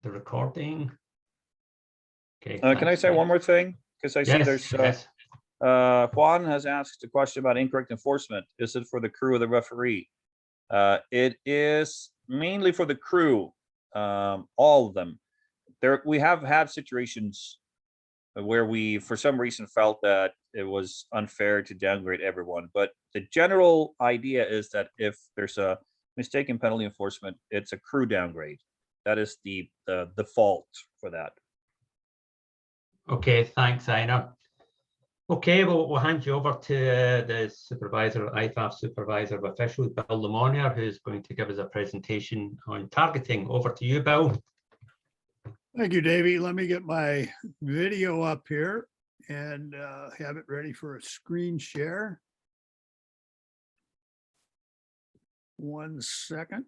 the recording. Okay. Can I say one more thing? Because I see there's yes. Juan has asked a question about incorrect enforcement. Is it for the crew or the referee? It is mainly for the crew, all of them. We have had situations where we, for some reason, felt that it was unfair to downgrade everyone. But the general idea is that if there's a mistake in penalty enforcement, it's a crew downgrade. That is the default for that. Okay, thanks, Ina. Okay, we'll hand you over to the supervisor, IFAF supervisor of officials, Bill LeMonnier, who's going to give us a presentation on targeting. Over to you, Bill. Thank you, Davey. Let me get my video up here and have it ready for a screen share. 1 second.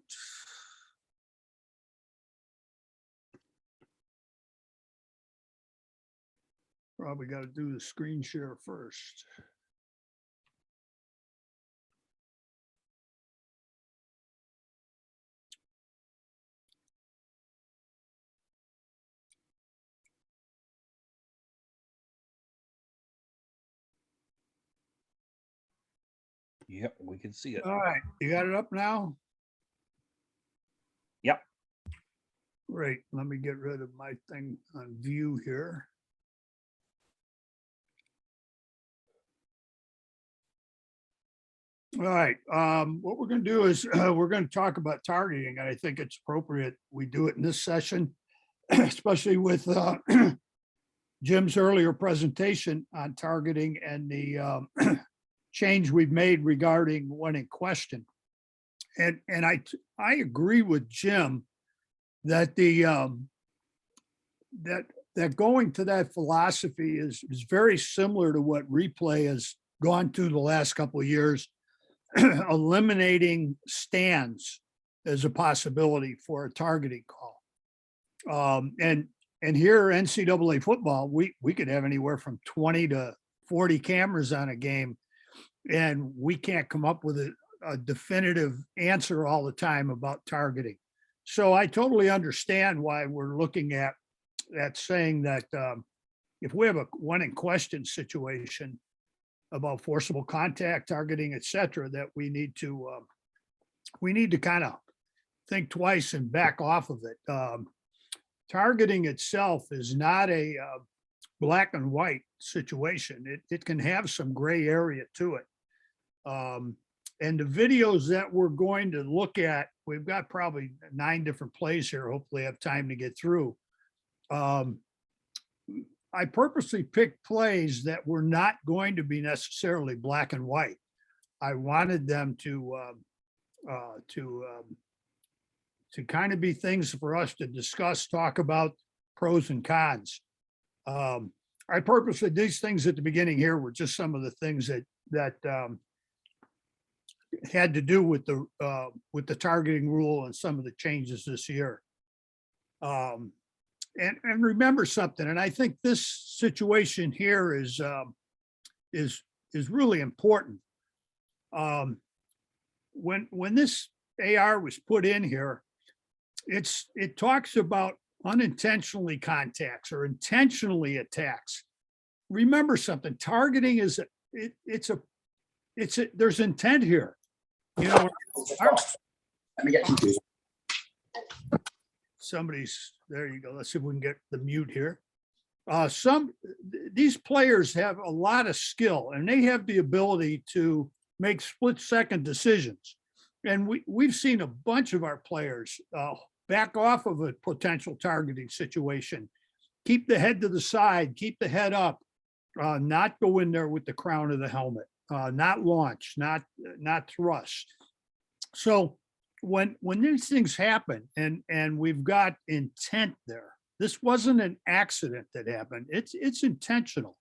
Probably got to do the screen share first. Yep, we can see it. All right, you got it up now? Yep. Great. Let me get rid of my thing on view here. All right, what we're going to do is we're going to talk about targeting, and I think it's appropriate we do it in this session, especially with Jim's earlier presentation on targeting and the change we've made regarding when in question. And I agree with Jim that the that going to that philosophy is very similar to what replay has gone through the last couple of years. Eliminating stands as a possibility for a targeting call. And here NCAA football, we could have anywhere from 20 to 40 cameras on a game, and we can't come up with a definitive answer all the time about targeting. So I totally understand why we're looking at saying that if we have a one in question situation about forcible contact, targeting, et cetera, that we need to kind of think twice and back off of it. Targeting itself is not a black and white situation. It can have some gray area to it. And the videos that we're going to look at, we've got probably 9 different plays here. Hopefully I have time to get through. I purposely picked plays that were not going to be necessarily black and white. I wanted them to kind of be things for us to discuss, talk about pros and cons. I purposely, these things at the beginning here were just some of the things that had to do with the targeting rule and some of the changes this year. And remember something, and I think this situation here is really important. When this AR was put in here, it talks about unintentionally contacts or intentionally attacks. Remember something, targeting is there's intent here. You know, Let me get confused. somebody's, there you go. Let's see if we can get the mute here. These players have a lot of skill and they have the ability to make split-second decisions. And we've seen a bunch of our players back off of a potential targeting situation, keep the head to the side, keep the head up, not go in there with the crown of the helmet, not launch, not thrust. So when these things happen and we've got intent there, this wasn't an accident that happened. It's intentional.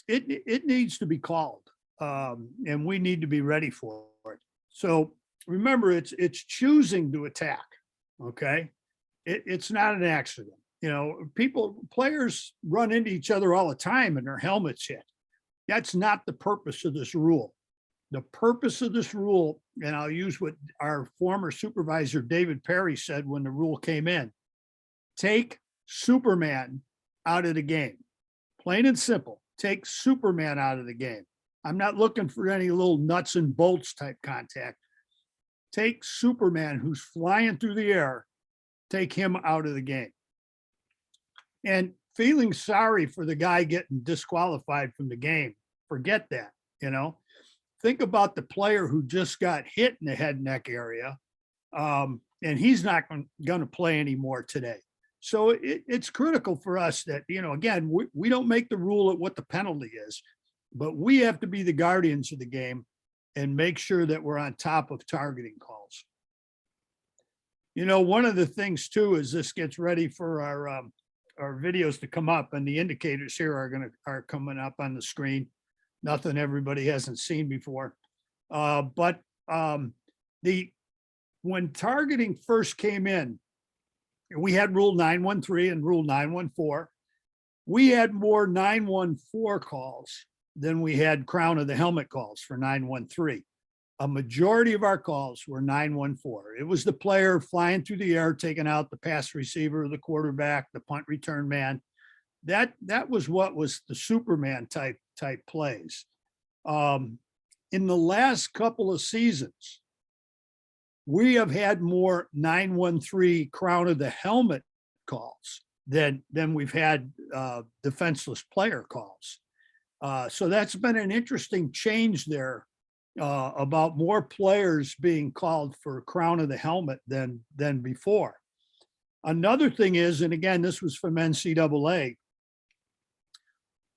It needs to be called, and we need to be ready for it. So remember, it's choosing to attack. Okay, it's not an accident. You know, players run into each other all the time and their helmets hit. That's not the purpose of this rule. The purpose of this rule, and I'll use what our former supervisor David Perry said when the rule came in. take Superman out of the game. Plain and simple. Take Superman out of the game. I'm not looking for any little nuts and bolts type contact. Take Superman who's flying through the air, take him out of the game. And feeling sorry for the guy getting disqualified from the game, forget that, you know. Think about the player who just got hit in the head neck area, and he's not going to play anymore today. So it's critical for us that, you know, again, we don't make the rule at what the penalty is, but we have to be the guardians of the game and make sure that we're on top of targeting calls. You know, one of the things too, is this gets ready for our videos to come up, and the indicators here are coming up on the screen. Nothing everybody hasn't seen before. But when targeting first came in, we had Rule 913 and Rule 914. We had more 914 calls than we had crown of the helmet calls for 913. A majority of our calls were 914. It was the player flying through the air, taking out the pass receiver, the quarterback, the punt return man. That was what was the Superman type plays. In the last couple of seasons, we have had more 913 crown of the helmet calls than we've had defenseless player calls. So that's been an interesting change there, about more players being called for crown of the helmet than before. Another thing is, and again, this was from NCAA,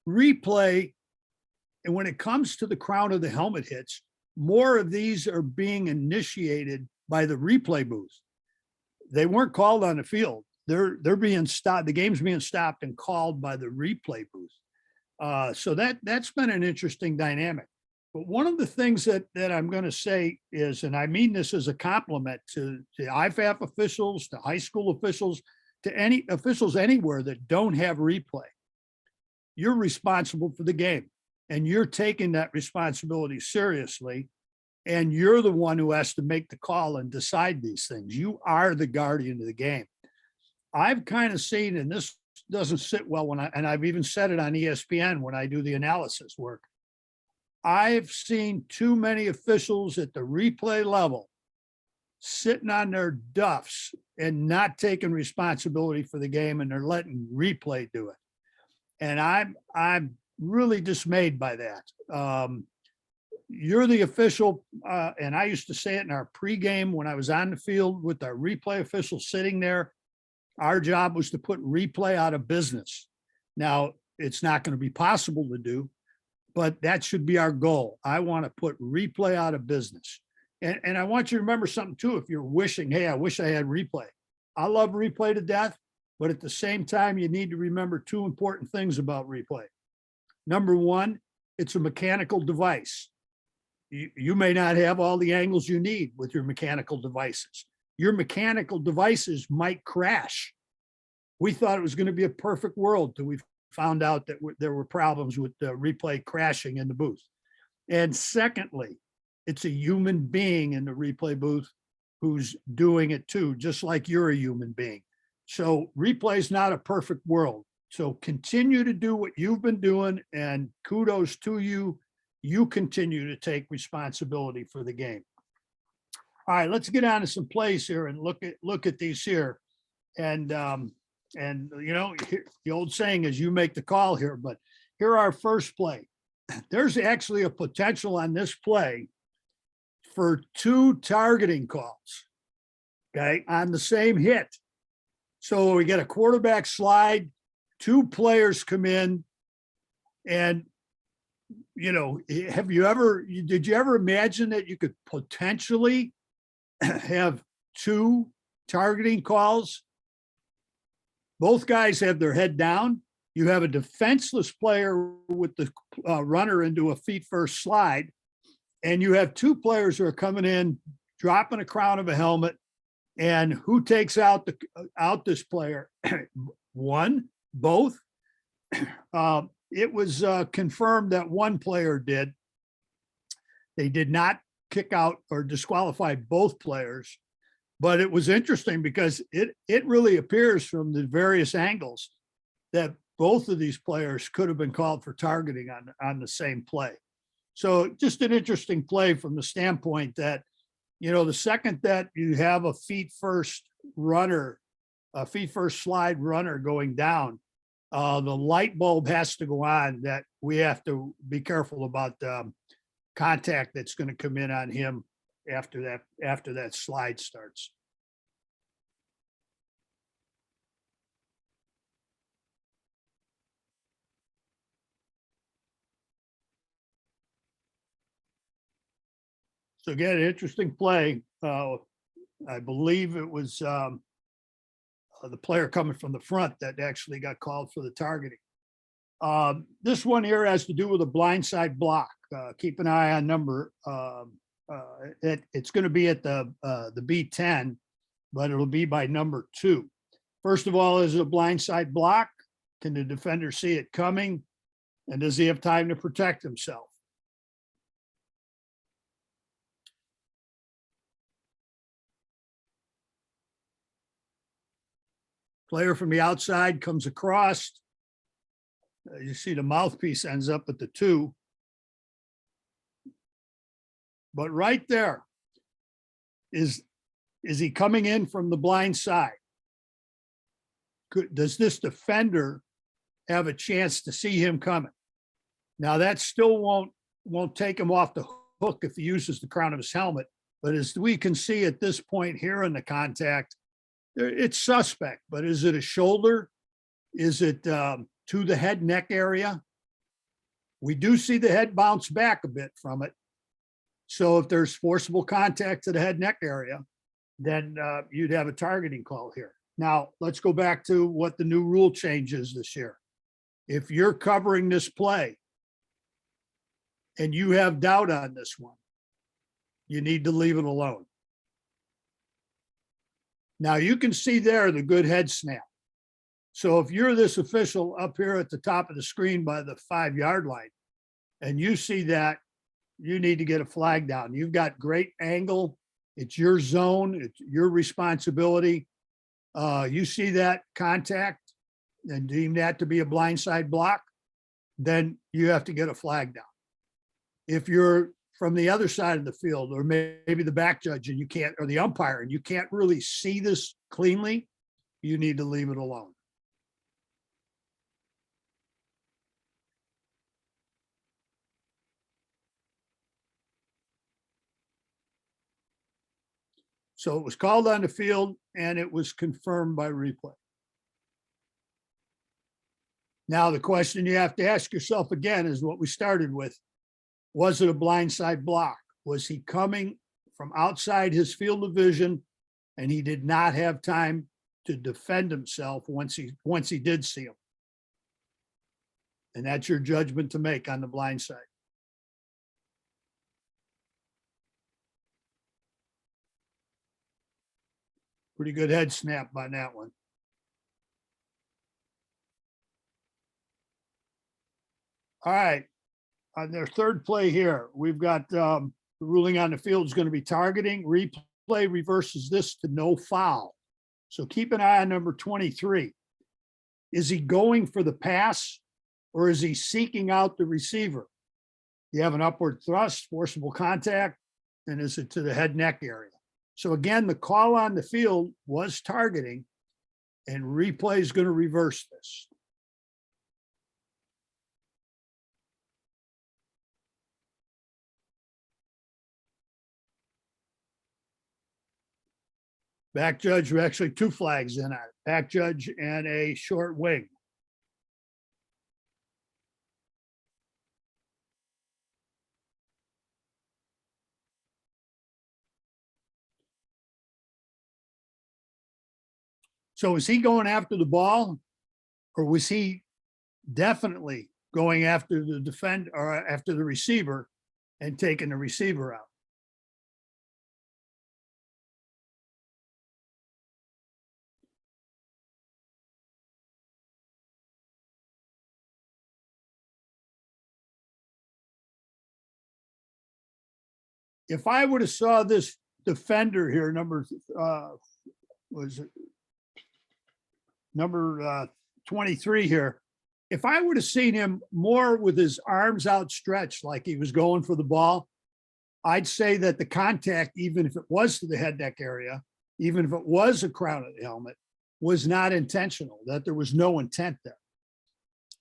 replay, and when it comes to the crown of the helmet hits, more of these are being initiated by the replay booth. They weren't called on the field. They're being stopped. The game's being stopped and called by the replay booth. So that's been an interesting dynamic. But one of the things that I'm going to say is, and I mean this as a compliment to IFAF officials, to high school officials, to any officials anywhere that don't have replay, you're responsible for the game, and you're taking that responsibility seriously. And you're the one who has to make the call and decide these things. You are the guardian of the game. I've kind of seen, and this doesn't sit well and I've even said it on ESPN when I do the analysis work. I've seen too many officials at the replay level sitting on their duffs and not taking responsibility for the game, and they're letting replay do it. And I'm really dismayed by that. You're the official, and I used to say it in our pregame when I was on the field with our replay official sitting there. Our job was to put replay out of business. Now, it's not going to be possible to do, but that should be our goal. I want to put replay out of business. And I want you to remember something too. If you're wishing, hey, I wish I had replay. I love replay to death, but at the same time, you need to remember two important things about replay. Number one, it's a mechanical device. You may not have all the angles you need with your mechanical devices. Your mechanical devices might crash. We thought it was going to be a perfect world till we found out that there were problems with the replay crashing in the booth. And secondly, it's a human being in the replay booth who's doing it too, just like you're a human being. So replay is not a perfect world. So continue to do what you've been doing, and kudos to you. You continue to take responsibility for the game. All right, let's get on to some plays here and look at these here. And you know, the old saying is you make the call here, but here our first play. There's actually a potential on this play for two targeting calls, okay, on the same hit. So we get a quarterback slide, two players come in, and you know, did you ever imagine that you could potentially have two targeting calls? Both guys have their head down. You have a defenseless player with the runner into a feet first slide, and you have two players who are coming in, dropping a crown of a helmet, and who takes out this player? One, both. It was confirmed that one player did. They did not kick out or disqualify both players. But it was interesting because it really appears from the various angles that both of these players could have been called for targeting on the same play. So just an interesting play from the standpoint that, you know, the second that you have a feet first slide runner going down, the light bulb has to go on that we have to be careful about contact that's going to come in on him after that slide starts. So again, interesting play. I believe it was the player coming from the front that actually got called for the targeting. This one here has to do with a blindside block. Keep an eye on number. It's going to be at the B10, but it'll be by number 2. First of all, is it a blindside block? Can the defender see it coming? And does he have time to protect himself? Player from the outside comes across. You see the mouthpiece ends up at the 2. But right there is he coming in from the blind side? Does this defender have a chance to see him coming? Now that still won't take him off the hook if he uses the crown of his helmet. But as we can see at this point here in the contact, it's suspect, but is it a shoulder? Is it to the head neck area? We do see the head bounce back a bit from it. So if there's forcible contact to the head neck area, then you'd have a targeting call here. Now, let's go back to what the new rule change is this year. If you're covering this play and you have doubt on this one, you need to leave it alone. Now you can see there the good head snap. So if you're this official up here at the top of the screen by the 5-yard line and you see that, you need to get a flag down. You've got great angle. It's your zone. It's your responsibility. You see that contact and deem that to be a blindside block, then you have to get a flag down. If you're from the other side of the field, or maybe the back judge and you can't, or the umpire, and you can't really see this cleanly, you need to leave it alone. So it was called on the field and it was confirmed by replay. Now, the question you have to ask yourself again is what we started with. Was it a blindside block? Was he coming from outside his field of vision and he did not have time to defend himself once he did see him? And that's your judgment to make on the blind side. Pretty good head snap on that one. All right. On their third play here, we've got the ruling on the field is going to be targeting. Replay reverses this to no foul. So keep an eye on number 23. Is he going for the pass or is he seeking out the receiver? You have an upward thrust, forcible contact, and is it to the head neck area? So again, the call on the field was targeting, and replay is going to reverse this. Back judge, actually 2 flags in on it. Back judge and a short wing. So is he going after the ball, or was he definitely going after the defender or after the receiver and taking the receiver out? If I would have saw this defender here, was it number 23 here. If I would have seen him more with his arms outstretched like he was going for the ball, I'd say that the contact, even if it was to the head neck area, even if it was a crown of the helmet, was not intentional, that there was no intent there.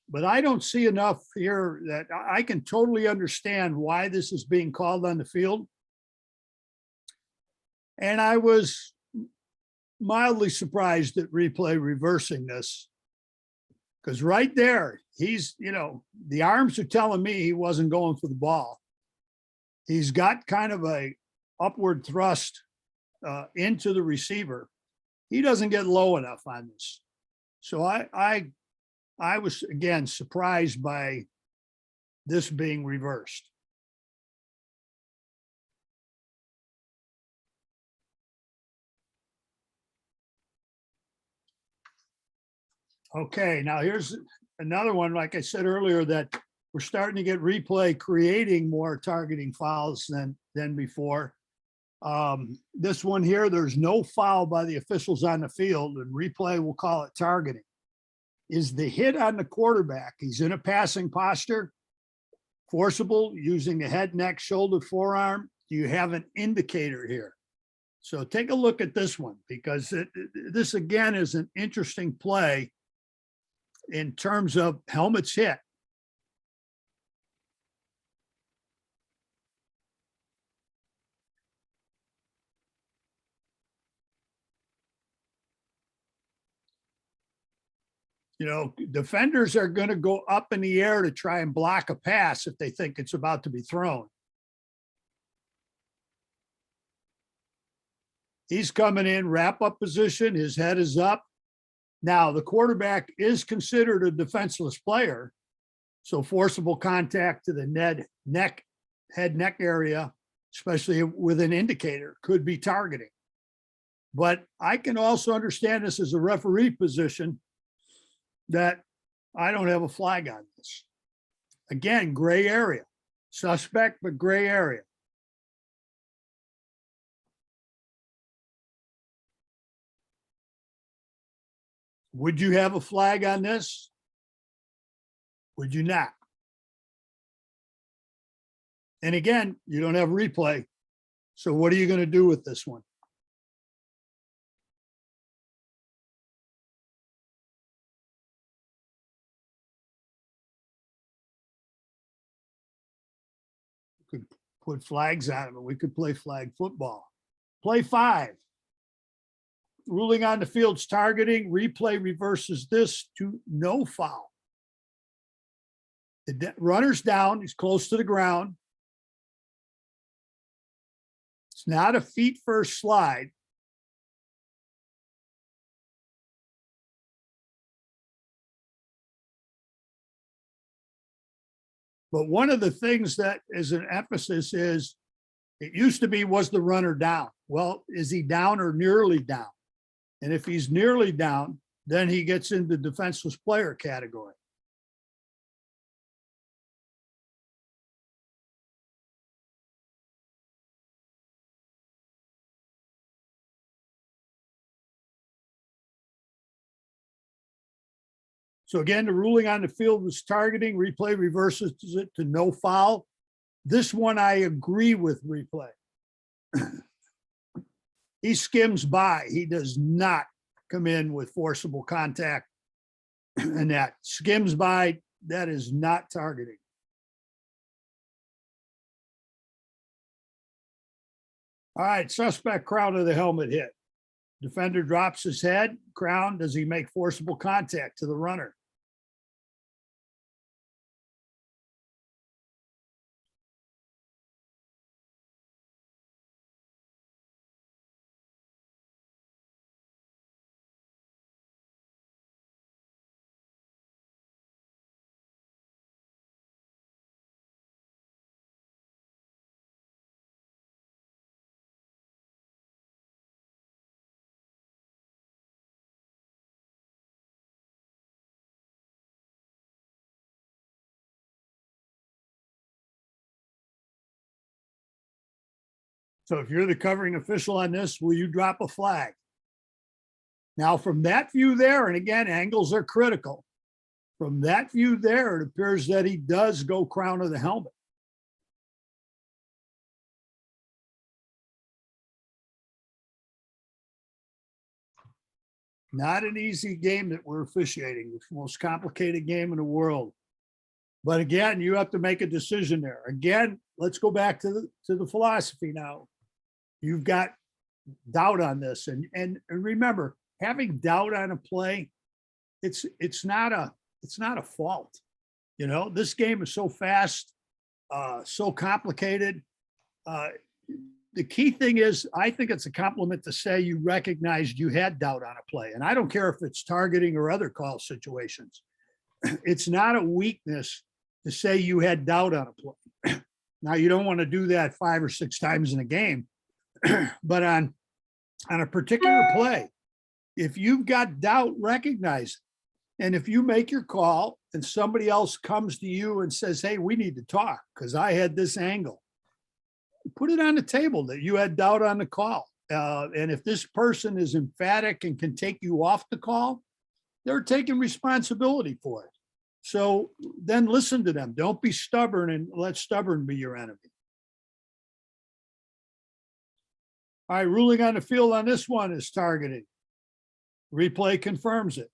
But I don't see enough here that I can totally understand why this is being called on the field. And I was mildly surprised at replay reversing this. Because right there, he's, the arms are telling me he wasn't going for the ball. He's got kind of a upward thrust into the receiver. He doesn't get low enough on this. So I was, again, surprised by this being reversed. Okay, now here's another one, like I said earlier, that we're starting to get replay creating more targeting fouls than before. This one here, there's no foul by the officials on the field, and replay will call it targeting. Is the hit on the quarterback, he's in a passing posture, forcible, using the head, neck, shoulder, forearm? Do you have an indicator here? So take a look at this one, because this again is an interesting play in terms of helmets hit. Defenders are going to go up in the air to try and block a pass if they think it's about to be thrown. He's coming in wrap up position. His head is up. Now, the quarterback is considered a defenseless player. So forcible contact to the head neck area, especially with an indicator, could be targeting. But I can also understand this as a referee position, that I don't have a flag on this. Again, gray area, suspect, but gray area. Would you have a flag on this? Would you not? And again, you don't have replay. So what are you going to do with this one? We could put flags on it, but we could play flag football. Play 5. Ruling on the field's targeting, replay reverses this to no foul. The runner's down, he's close to the ground. It's not a feet first slide. But one of the things that is an emphasis is, it used to be, was the runner down? Well, is he down or nearly down? And if he's nearly down, then he gets into defenseless player category. So again, the ruling on the field was targeting, replay reverses it to no foul. This one, I agree with replay. He skims by. He does not come in with forcible contact, and that skims by. That is not targeting. All right, suspect crown of the helmet hit. Defender drops his head, crown. Does he make forcible contact to the runner? So if you're the covering official on this, will you drop a flag? Now, from that view there, and again, angles are critical. From that view there, it appears that he does go crown of the helmet. Not an easy game that we're officiating. It's the most complicated game in the world. But again, you have to make a decision there. Again, let's go back to the philosophy now. You've got doubt on this. And remember, having doubt on a play, it's not a fault. You know, this game is so fast, so complicated. The key thing is, I think it's a compliment to say you recognized you had doubt on a play. And I don't care if it's targeting or other call situations. It's not a weakness to say you had doubt on a play. Now, you don't want to do that 5 or 6 times in a game, but on a particular play, if you've got doubt, recognize it. And if you make your call and somebody else comes to you and says, hey, we need to talk because I had this angle, put it on the table that you had doubt on the call. And if this person is emphatic and can take you off the call, they're taking responsibility for it. So then listen to them. Don't be stubborn and let stubborn be your enemy. All right, ruling on the field on this one is targeting. Replay confirms it.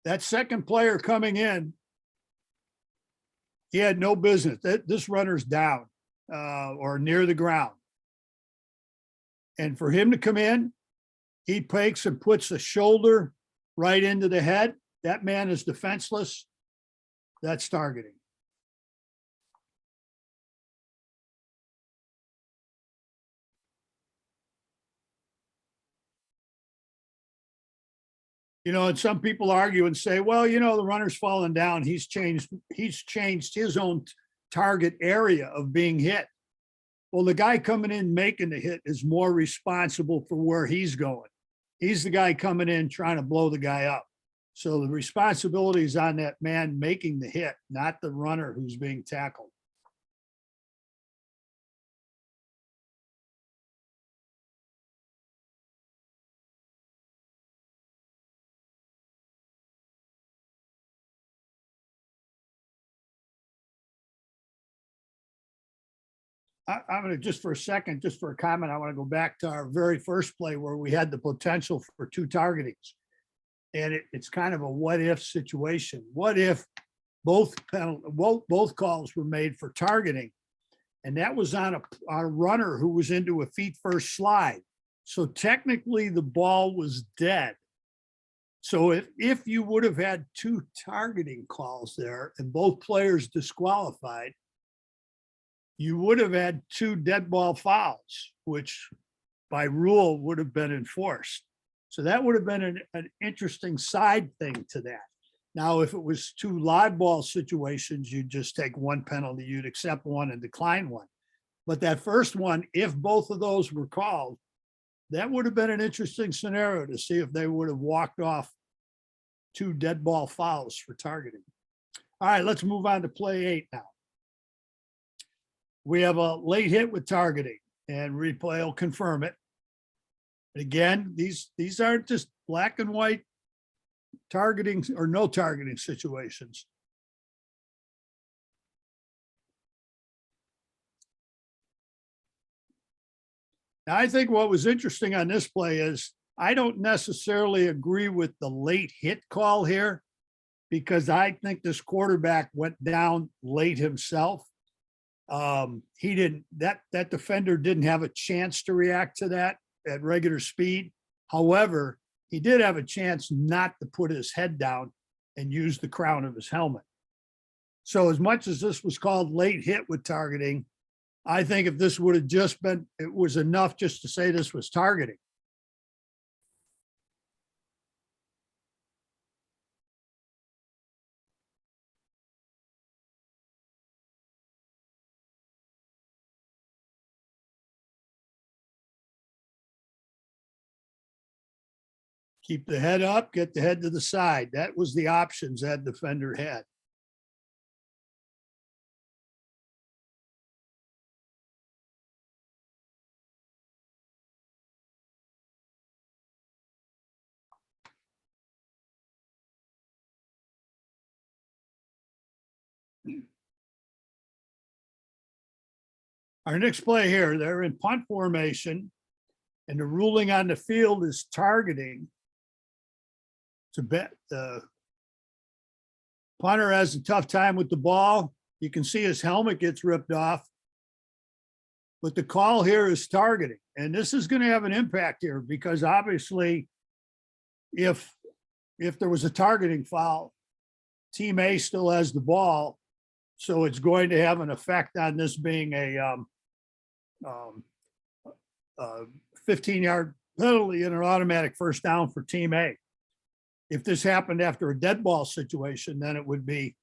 That second player coming in, he had no business. This runner's down or near the ground. And for him to come in, he takes and puts a shoulder right into the head. That man is defenseless. That's targeting. You know, and some people argue and say, well, you know, the runner's fallen down. He's changed his own target area of being hit. Well, the guy coming in making the hit is more responsible for where he's going. He's the guy coming in trying to blow the guy up. So the responsibility is on that man making the hit, not the runner who's being tackled. I'm going to just for a second, just for a comment, I want to go back to our very first play where we had the potential for 2 targetings. And it's kind of a what if situation. What if both calls were made for targeting? And that was on a runner who was into a feet first slide. So technically the ball was dead. So if you would have had 2 targeting calls there and both players disqualified, you would have had 2 dead ball fouls, which by rule would have been enforced. So that would have been an interesting side thing to that. Now, if it was 2 live ball situations, you'd just take 1 penalty, you'd accept 1 and decline 1. But that first one, if both of those were called, that would have been an interesting scenario to see if they would have walked off 2 dead ball fouls for targeting. All right, let's move on to play 8 now. We have a late hit with targeting, and replay will confirm it. Again, these aren't just black and white targeting or no targeting situations. Now, I think what was interesting on this play is I don't necessarily agree with the late hit call here because I think this quarterback went down late himself. He didn't, that defender didn't have a chance to react to that at regular speed. However, he did have a chance not to put his head down and use the crown of his helmet. So as much as this was called late hit with targeting, I think if this would have just been, it was enough just to say this was targeting. keep the head up, get the head to the side. That was the options that defender had. Our next play here, they're in punt formation, and the ruling on the field is targeting. To bet the punter has a tough time with the ball. You can see his helmet gets ripped off. But the call here is targeting, and this is going to have an impact here because obviously if there was a targeting foul, team A still has the ball. So it's going to have an effect on this being a 15-yard penalty and an automatic first down for team A. If this happened after a dead ball situation, then it would be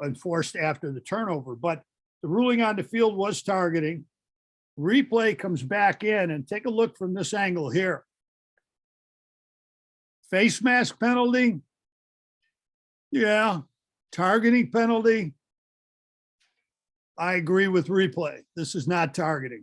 enforced after the turnover. But the ruling on the field was targeting. Replay comes back in, and take a look from this angle here. Face mask penalty. Yeah. Targeting penalty. I agree with replay. This is not targeting.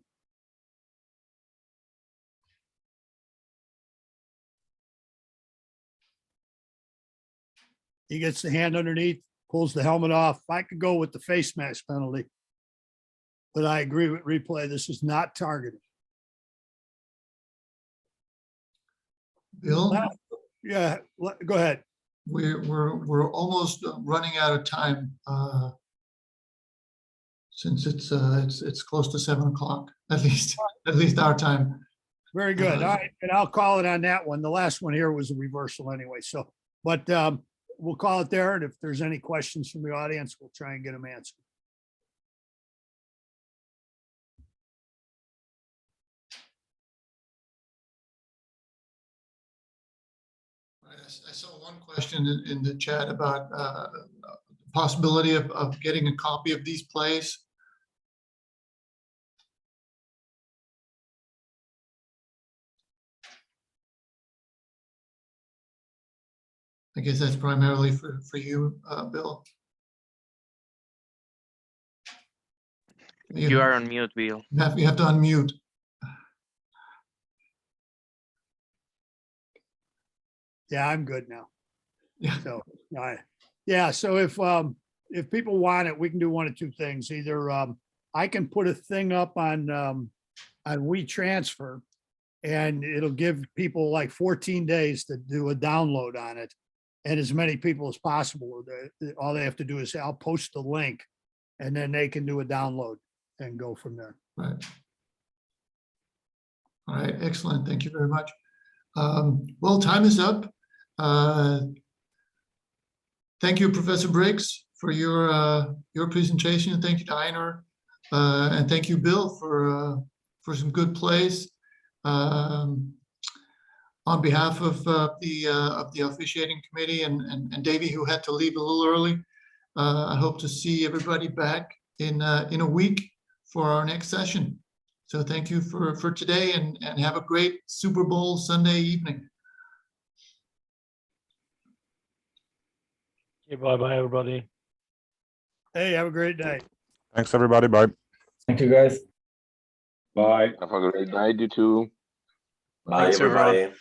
He gets the hand underneath, pulls the helmet off. I could go with the face mask penalty, but I agree with replay. This is not targeting. Bill, Yeah, go ahead. we're almost running out of time. Since it's close to 7 o'clock, at least our time. Very good. All right, and I'll call it on that one. The last one here was a reversal anyway. So, but we'll call it there. And if there's any questions from the audience, we'll try and get them answered. I saw one question in the chat about the possibility of getting a copy of these plays. I guess that's primarily for you, Bill. You are on mute, Bill. You have to unmute. Yeah, I'm good now. Yeah. So, all right. Yeah, so if people want it, we can do one of two things. Either I can put a thing up on WeTransfer, and it'll give people like 14 days to do a download on it, and as many people as possible. All they have to do is say, I'll post the link, and then they can do a download and go from there. Right. All right, excellent. Thank you very much. Well, time is up. Thank you, Professor Briggs, for your presentation. Thank you to Einar, and thank you, Bill, for some good plays. On behalf of the officiating committee and Davey, who had to leave a little early, I hope to see everybody back in a week for our next session. So thank you for today, and have a great Super Bowl Sunday evening. Okay, bye-bye, everybody. Hey, have a great day. Thanks, everybody. Bye. Thank you, guys. Bye. Have a great night, you too. Bye, Thanks, everyone. everybody.